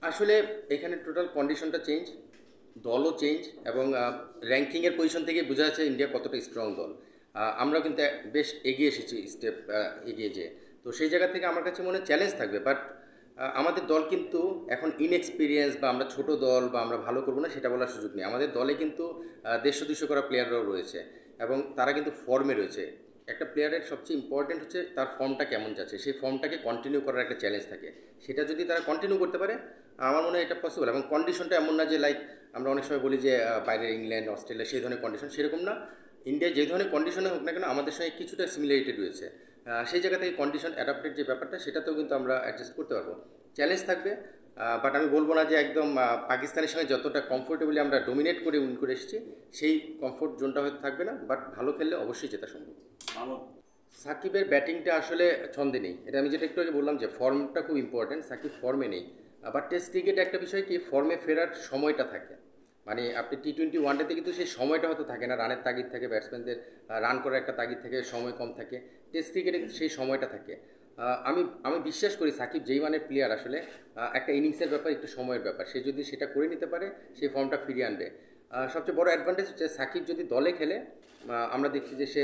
আসলে এখানে টোটাল কন্ডিশনটা চেঞ্জ, দলও চেঞ্জ, এবং র্যাঙ্কিংয়ের পজিশন থেকে বোঝা যাচ্ছে ইন্ডিয়া কতটা স্ট্রং দল। আমরা কিন্তু বেশ এগিয়ে এসেছি স্টেপ এগিয়ে যেয়ে। তো সেই জায়গা থেকে আমার কাছে মনে হয় চ্যালেঞ্জ থাকবে, বাট আমাদের দল কিন্তু এখন ইনএক্সপিরিয়েন্স বা আমরা ছোট দল বা আমরা ভালো করবো না সেটা বলার সুযোগ নেই। আমাদের দলে কিন্তু 150-200 করা প্লেয়াররাও রয়েছে এবং তারা কিন্তু ফর্মে রয়েছে। একটা প্লেয়ারের সবচেয়ে ইম্পর্টেন্ট হচ্ছে তার ফর্মটা কেমন যাচ্ছে, সেই ফর্মটাকে কন্টিনিউ করার একটা চ্যালেঞ্জ থাকে। সেটা যদি তারা কন্টিনিউ করতে পারে আমার মনে হয় এটা পসিবল। এবং কন্ডিশনটা এমন না যে লাইক আমরা অনেক সময় বলি যে বাইরের ইংল্যান্ড অস্ট্রেলিয়া সেই ধরনের কন্ডিশন, সেরকম না। ইন্ডিয়া যে ধরনের কন্ডিশনে হোক না কেন আমাদের সঙ্গে কিছুটা সিমিলারিটি রয়েছে। সেই জায়গা থেকে কন্ডিশন অ্যাডাপ্টেড যে ব্যাপারটা সেটাতেও কিন্তু আমরা অ্যাডজাস্ট করতে পারবো। চ্যালেঞ্জ থাকবে, বাট আমি বলবো না যে একদম পাকিস্তানের সঙ্গে যতটা কমফোর্টেবলি আমরা ডোমিনেট করে উইন করে এসেছি সেই কমফোর্ট জোনটা হয়তো থাকবে না, বাট ভালো খেললে অবশ্যই জেতা সম্ভব। সাকিবের ব্যাটিংটা আসলে ছন্দে নেই, এটা আমি যেটা একটু আগে বললাম যে ফর্মটা খুব ইম্পর্টেন্ট, সাকিব ফর্মে নেই। আবার টেস্ট ক্রিকেটে একটা বিষয় কি ফর্মে ফেরার সময়টা থাকে, মানে আপনি টি-20 ওয়ানডেতে কিন্তু সেই সময়টা হয়তো থাকে না, রানের তাগিদ থাকে, ব্যাটসম্যানদের রান করার একটা তাগিদ থাকে, সময় কম থাকে। টেস্ট ক্রিকেটে কিন্তু সেই সময়টা থাকে। আমি আমি বিশ্বাস করি সাকিব যেই মানের প্লেয়ার আসলে একটা ইনিংসের ব্যাপার একটু সময়ের ব্যাপার, সে যদি সেটা করে নিতে পারে সেই ফর্মটা ফিরিয়ে আনবে। সবচেয়ে বড় অ্যাডভান্টেজ হচ্ছে সাকিব যদি দলে খেলে আমরা দেখছি যে সে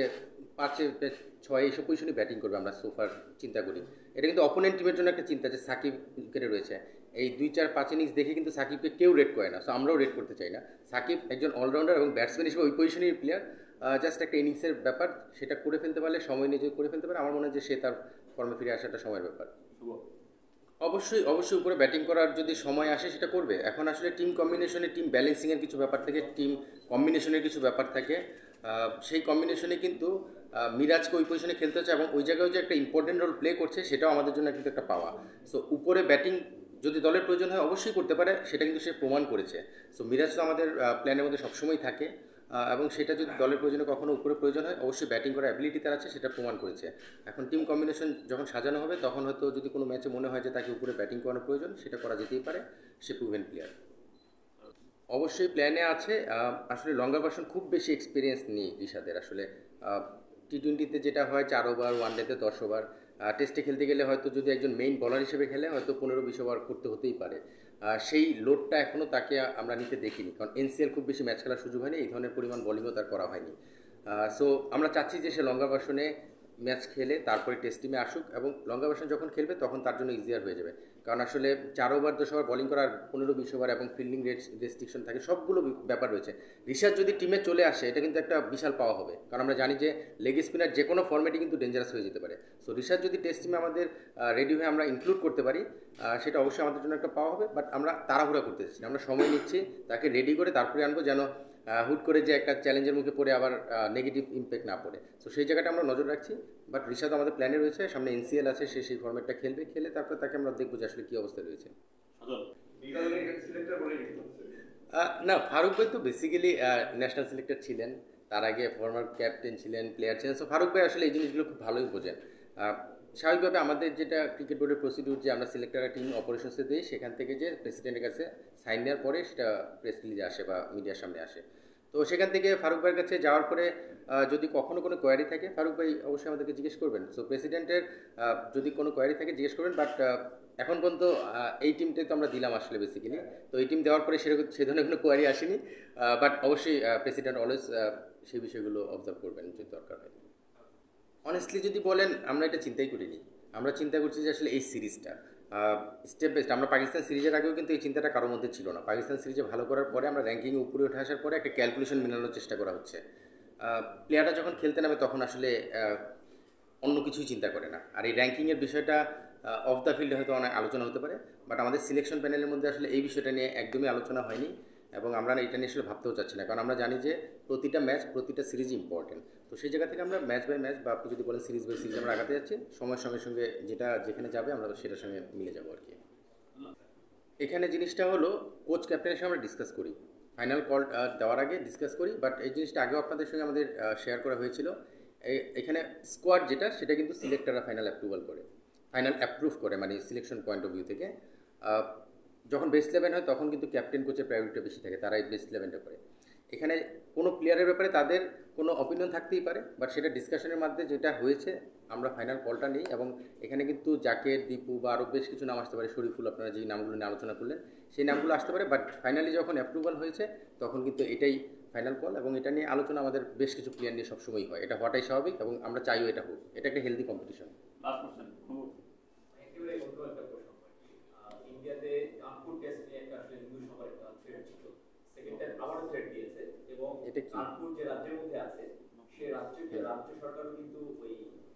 5-6 এইসব পজিশনে ব্যাটিং করবে, আমরা সোফার চিন্তা করি। এটা কিন্তু অপোনেন্ট টিমের জন্য একটা চিন্তা যে সাকিব উইকেটে রয়েছে। এই 2-4-5 ইনিংস দেখে কিন্তু সাকিবকে কেউ রেট করে না, সো আমরাও রেট করতে চাই না। সাকিব একজন অলরাউন্ডার এবং ব্যাটসম্যান হিসেবে ওই পজিশনের প্লেয়ার। জাস্ট একটা ইনিংসের ব্যাপার, সেটা করে ফেলতে পারলে, সময় নিয়ে যদি করে ফেলতে পারে আমার মনে হয় যে সে তার ফর্মে ফিরে আসাটা সময়ের ব্যাপার। অবশ্যই অবশ্যই উপরে ব্যাটিং করার যদি সময় আসে সেটা করবে। এখন আসলে টিম কম্বিনেশনে টিম ব্যালেন্সিংয়ের কিছু ব্যাপার থাকে, টিম কম্বিনেশনের কিছু ব্যাপার থাকে। সেই কম্বিনেশনে কিন্তু মিরাজকে ওই পজিশনে খেলতে হচ্ছে এবং ওই জায়গায় যে একটা ইম্পর্টেন্ট রোল প্লে করছে সেটাও আমাদের জন্য কিন্তু একটা পাওয়া। সো উপরে ব্যাটিং যদি দলের প্রয়োজন হয় অবশ্যই করতে পারে, সেটা কিন্তু সে প্রমাণ করেছে। সো মিরাজ তো আমাদের প্ল্যানের মধ্যে সবসময় থাকে, এবং সেটা যদি দলের প্রয়োজনে কখনো উপরে প্রয়োজন হয় অবশ্যই ব্যাটিং করার অ্যাবিলিটি তার আছে, সেটা প্রমাণ করেছে। এখন টিম কম্বিনেশন যখন সাজানো হবে তখন হয়তো যদি কোনো ম্যাচে মনে হয় যে তাকে উপরে ব্যাটিং করানোর প্রয়োজন, সেটা করা যেতেই পারে। সে প্রুভেন প্লেয়ার। অবশ্যই প্ল্যানে আছে। আসলে লঙ্গা ভার্সন খুব বেশি এক্সপিরিয়েন্স নেই ঋষাদের আসলে। টি-20তে যেটা হয় 4 ওভার, ওয়ানডেতে 10 ওভার, টেস্টে খেলতে গেলে হয়তো যদি একজন মেইন বলার হিসেবে খেলে হয়তো 15-20 ওভার করতে হতেই পারে। সেই লোডটা এখনও তাকে আমরা নিতে দেখিনি, কারণ এনসিএল খুব বেশি ম্যাচ খেলার সুযোগ হয়নি, এই ধরনের পরিমাণ বোলিংও তার করা হয়নি। সো আমরা চাচ্ছি যে সে লঙ্গা ভার্সনে ম্যাচ খেলে তারপরে টেস্ট টিমে আসুক, এবং লঙ্গা ভার্সন যখন খেলবে তখন তার জন্য ইজিয়ার হয়ে যাবে। কারণ আসলে 4 ওভার 10 ওভার বোলিং করার 15-20 ওভার এবং ফিল্ডিং রেস্ট্রিকশন থাকে, সবগুলো ব্যাপার রয়েছে। ঋষাদ যদি টিমে চলে আসে এটা কিন্তু একটা বিশাল পাওয়া হবে, কারণ আমরা জানি যে লেগ স্পিনার যে কোনো ফর্মেটে কিন্তু ডেঞ্জারাস হয়ে যেতে পারে। সো ঋষাদ যদি টেস্ট টিমে আমাদের রেডি হয়ে আমরা ইনক্লুড করতে পারি সেটা অবশ্যই আমাদের জন্য একটা পাওয়া হবে। বাট আমরা তাড়াহুড়া করতে চাচ্ছি না, আমরা সময় নিচ্ছি তাকে রেডি করে তারপরে আনবো, যেন হুট করে যে একটা চ্যালেঞ্জের মুখে পড়ে আবার নেগেটিভ ইম্প্যাক্ট না পড়ে। সো সেই জায়গাটা আমরা নজর রাখছি। বাট ঋষাদ আমাদের প্ল্যানে রয়েছে, সামনে এনসিএল আছে, সে সেই ফর্মেটটা খেলবে, খেলে তারপরে তাকে আমরা দেখবো যে আসলে কী অবস্থা রয়েছে। না, ফারুক ভাই তো বেসিক্যালি ন্যাশনাল সিলেক্টর ছিলেন, তার আগে ফর্মার ক্যাপ্টেন ছিলেন, প্লেয়ার ছিলেন। সো ফারুক ভাই আসলে এই জিনিসগুলো খুব ভালোই বোঝেন। স্বাভাবিকভাবে আমাদের যেটা ক্রিকেট বোর্ডের প্রসিডিউর যে আমরা সিলেক্টররা টিম অপারেশনসে দিই, সেখান থেকে যে প্রেসিডেন্টের কাছে সাইন নেওয়ার পরে সেটা প্রেস রিলিজে আসে বা মিডিয়ার সামনে আসে। তো সেখান থেকে ফারুক ভাইয়ের কাছে যাওয়ার পরে যদি কখনো কোনো কোয়ারি থাকে ফারুক ভাই অবশ্যই আমাদেরকে জিজ্ঞেস করবেন। সো প্রেসিডেন্টের যদি কোনো কোয়ারি থাকে জিজ্ঞেস করবেন। বাট এখন পর্যন্ত এই টিমটাই তো আমরা দিলাম আসলে বেসিক্যালি। তো এই টিম দেওয়ার পরে সেরকম সে ধরনের কোনো কোয়ারি আসেনি। বাট অবশ্যই প্রেসিডেন্ট অলওয়েজ সেই বিষয়গুলো অবজার্ভ করবেন যদি দরকার হয়। অনেস্টলি যদি বলেন আমরা এটা চিন্তাই করিনি। আমরা চিন্তা করছি যে আসলে এই সিরিজটা স্টেপ বাই স্টেপ, আমরা পাকিস্তান সিরিজের আগেও কিন্তু এই চিন্তাটা কারোর মধ্যে ছিল না। পাকিস্তান সিরিজে ভালো করার পরে আমরা র্যাঙ্কিংয়ে উপরে উঠে আসার পরে একটা ক্যালকুলেশন মেলানোর চেষ্টা করা হচ্ছে। প্লেয়াররা যখন খেলতে নামে তখন আসলে অন্য কিছুই চিন্তা করে না। আর এই র্যাঙ্কিংয়ের বিষয়টা অফ দ্য ফিল্ডে হয়তো অনেক আলোচনা হতে পারে, বাট আমাদের সিলেকশন প্যানেলের মধ্যে আসলে এই বিষয়টা নিয়ে একদমই আলোচনা হয়নি, এবং আমরা এটা নিয়ে আসলে ভাবতেও চাচ্ছি না, কারণ আমরা জানি যে প্রতিটা ম্যাচ প্রতিটা সিরিজ ইম্পর্টেন্ট। তো সেই জায়গা থেকে আমরা ম্যাচ বাই ম্যাচ বা আপনি যদি বলেন সিরিজ বাই সিরিজ আমরা আগাতে যাচ্ছি, সময়ের সঙ্গে সঙ্গে যেটা যেখানে যাবে আমরা সেটার সঙ্গে মিলে যাবো আর কি। এখানে জিনিসটা হলো কোচ ক্যাপ্টেনের সঙ্গে আমরা ডিসকাস করি, ফাইনাল কল দেওয়ার আগে ডিসকাস করি। বাট এই জিনিসটা আগেও আপনাদের সঙ্গে আমাদের শেয়ার করা হয়েছিল। এখানে স্কোয়াড যেটা সেটা কিন্তু সিলেক্টররা ফাইনাল অ্যাপ্রুভাল করে, ফাইনাল অ্যাপ্রুভ করে, মানে সিলেকশন পয়েন্ট অফ ভিউ থেকে। যখন বেস্ট ইলেভেন হয় তখন কিন্তু ক্যাপ্টেন কোচের প্রায়োরিটিটা বেশি থাকে, তারাই বেস্ট ইলেভেনটা করে। এখানে কোনো প্লেয়ারের ব্যাপারে তাদের কোনো অপিনিয়ন থাকতেই পারে, বাট সেটা ডিসকাশনের মধ্যে যেটা হয়েছে আমরা ফাইনাল কলটা নিই। এবং এখানে কিন্তু জাকের, দীপু বা আরও বেশ কিছু নাম আসতে পারে, শরীফুল, আপনারা যেই নামগুলো নিয়ে আলোচনা করলেন সেই নামগুলো আসতে পারে, বাট ফাইনালি যখন অ্যাপ্রুভাল হয়েছে তখন কিন্তু এটাই ফাইনাল কল। এবং এটা নিয়ে আলোচনা আমাদের বেশ কিছু প্লেয়ার নিয়ে সবসময়ই হয়, এটা হওয়াটাই স্বাভাবিক এবং আমরা চাইও এটা হোক, এটা একটা হেলদি কম্পিটিশন। Last question. একেবারে নতুন একটা প্রশ্ন। ইন্ডিয়াতে কানপুর টেস্ট নিয়ে একটা আসলে হিন্দু সবার একটা থ্রেড ছিল, সেকেন্ড টাইম আবারও থ্রেড দিয়েছে এবং এটা কি? কানপুর যে রাজ্যের মধ্যে আছে সে রাজ্য সরকারও কিন্তু ওই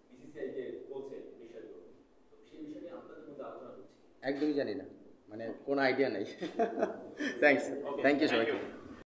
বিসিসিআই কে বলছে বিষয়গুলো, তো সেই বিষয় নিয়ে আপনাদের মধ্যে আলোচনা করছি। একদমই জানি না, মানে কোনো আইডিয়া নেই। থ্যাংকস, থ্যাংক ইউ সবাইকে।